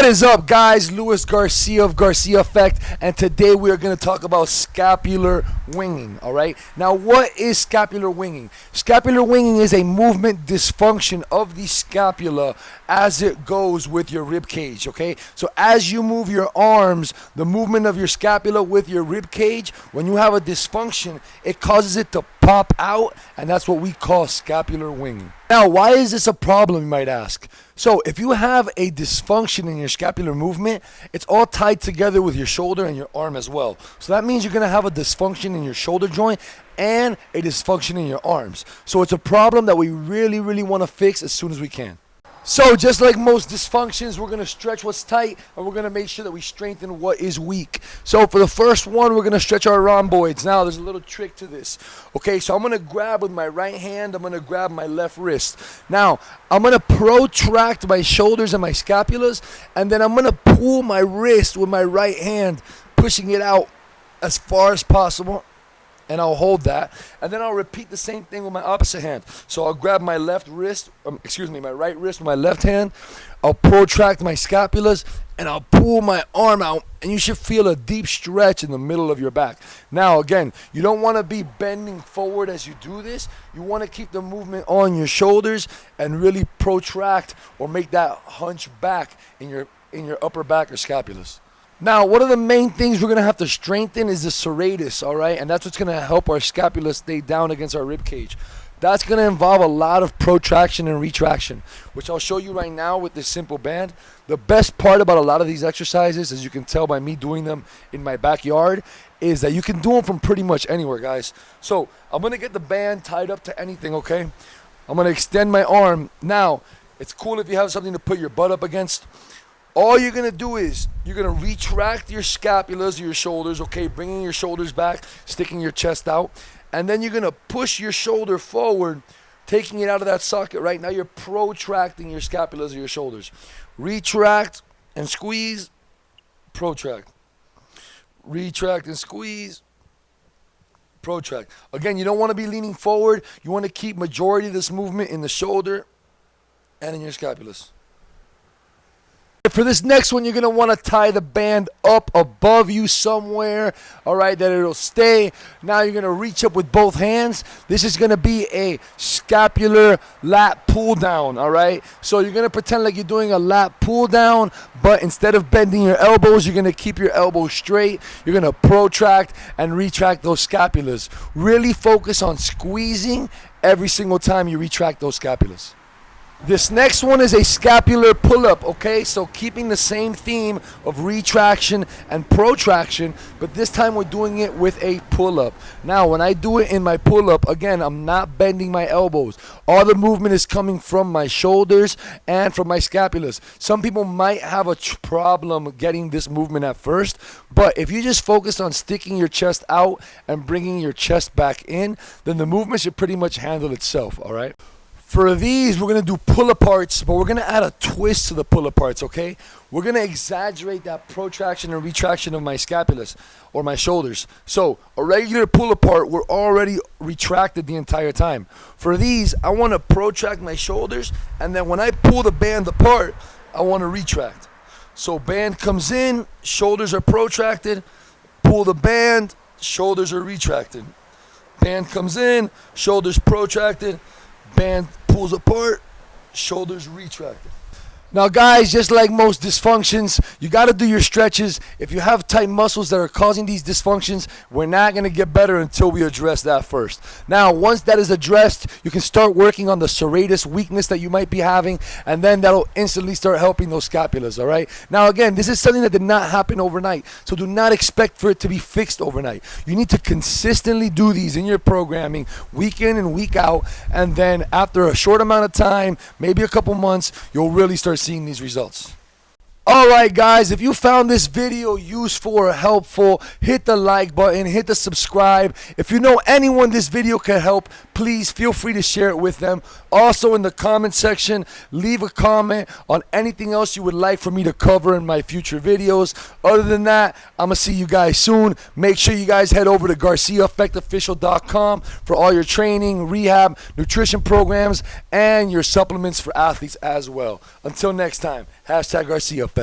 is up, guys? Luis Garcia of Garcia Effect, and today we are going to talk about scapular winging. All right, now what is scapular winging? Scapular winging is a movement dysfunction of the scapula as it goes with your rib cage. Okay, so as you move your arms, the movement of your scapula with your rib cage, when you have a dysfunction, it causes it to pop out, and that's what we call scapular winging. Now, why is this a problem, you might ask? So if you have a dysfunction in your scapular movement, it's all tied together with your shoulder and your arm as well. So that means you're going to have a dysfunction in your shoulder joint and a dysfunction in your arms. So it's a problem that we really want to fix as soon as we can. So just like most dysfunctions, we're going to stretch what's tight, and we're going to make sure that we strengthen what is weak. So for the first one, we're going to stretch our rhomboids. Now, there's a little trick to this. Okay, so I'm going to grab with my right hand. I'm going to grab my left wrist. Now, I'm going to protract my shoulders and my scapulas, and then I'm going to pull my wrist with my right hand, pushing it out as far as possible. And I'll hold that, and then I'll repeat the same thing with my opposite hand. So I'll grab my my right wrist with my left hand. I'll protract my scapulas, and I'll pull my arm out, and you should feel a deep stretch in the middle of your back. Now, again, you don't want to be bending forward as you do this. You want to keep the movement on your shoulders and really protract or make that hunch back in your upper back or scapulas. Now, one of the main things we're going to have to strengthen is the serratus, all right? And that's what's going to help our scapula stay down against our rib cage. That's going to involve a lot of protraction and retraction, which I'll show you right now with this simple band. The best part about a lot of these exercises, as you can tell by me doing them in my backyard, is that you can do them from pretty much anywhere, guys. So I'm going to get the band tied up to anything, okay? I'm going to extend my arm. Now, it's cool if you have something to put your butt up against. All you're going to do is you're going to retract your scapulas, your shoulders, okay, bringing your shoulders back, sticking your chest out, and then you're going to push your shoulder forward, taking it out of that socket. Right now you're protracting your scapulas or your shoulders. Retract and squeeze, protract. Retract and squeeze, protract. Again, you don't want to be leaning forward. You want to keep majority of this movement in the shoulder and in your scapulas. For this next one, you're going to want to tie the band up above you somewhere, all right, that it'll stay. Now you're going to reach up with both hands. This is going to be a scapular lat pull down, all right? So you're going to pretend like you're doing a lat pull down, but instead of bending your elbows, you're going to keep your elbows straight. You're going to protract and retract those scapulas. Really focus on squeezing every single time you retract those scapulas. This next one is a scapular pull-up, okay? So keeping the same theme of retraction and protraction, but this time we're doing it with a pull-up. Now, when I do it in my pull-up, again, I'm not bending my elbows. All the movement is coming from my shoulders and from my scapulas. Some people might have a problem getting this movement at first, but if you just focus on sticking your chest out and bringing your chest back in, then the movement should pretty much handle itself, all right? For these, we're going to do pull-aparts, but we're going to add a twist to the pull-aparts, okay? We're going to exaggerate that protraction and retraction of my scapulas or my shoulders. So a regular pull-apart, we're already retracted the entire time. For these, I want to protract my shoulders, and then when I pull the band apart, I want to retract. So band comes in, shoulders are protracted, pull the band, shoulders are retracted. Band comes in, shoulders protracted, band pulls apart, shoulders retracted. Now, guys, just like most dysfunctions, you got to do your stretches. If you have tight muscles that are causing these dysfunctions, we're not going to get better until we address that first. Now, once that is addressed, you can start working on the serratus weakness that you might be having, and then that'll instantly start helping those scapulas, all right? Now, again, this is something that did not happen overnight, so do not expect for it to be fixed overnight. You need to consistently do these in your programming week in and week out, and then after a short amount of time, maybe a couple months, you'll really start seeing these results. Alright, guys, if you found this video useful or helpful, hit the like button, hit the subscribe. If you know anyone this video can help, please feel free to share it with them. Also, in the comment section, leave a comment on anything else you would like for me to cover in my future videos. Other than that, I'm going to see you guys soon. Make sure you guys head over to GarciaEffectOfficial.com for all your training, rehab, nutrition programs, and your supplements for athletes as well. Until next time, #GarciaEffect.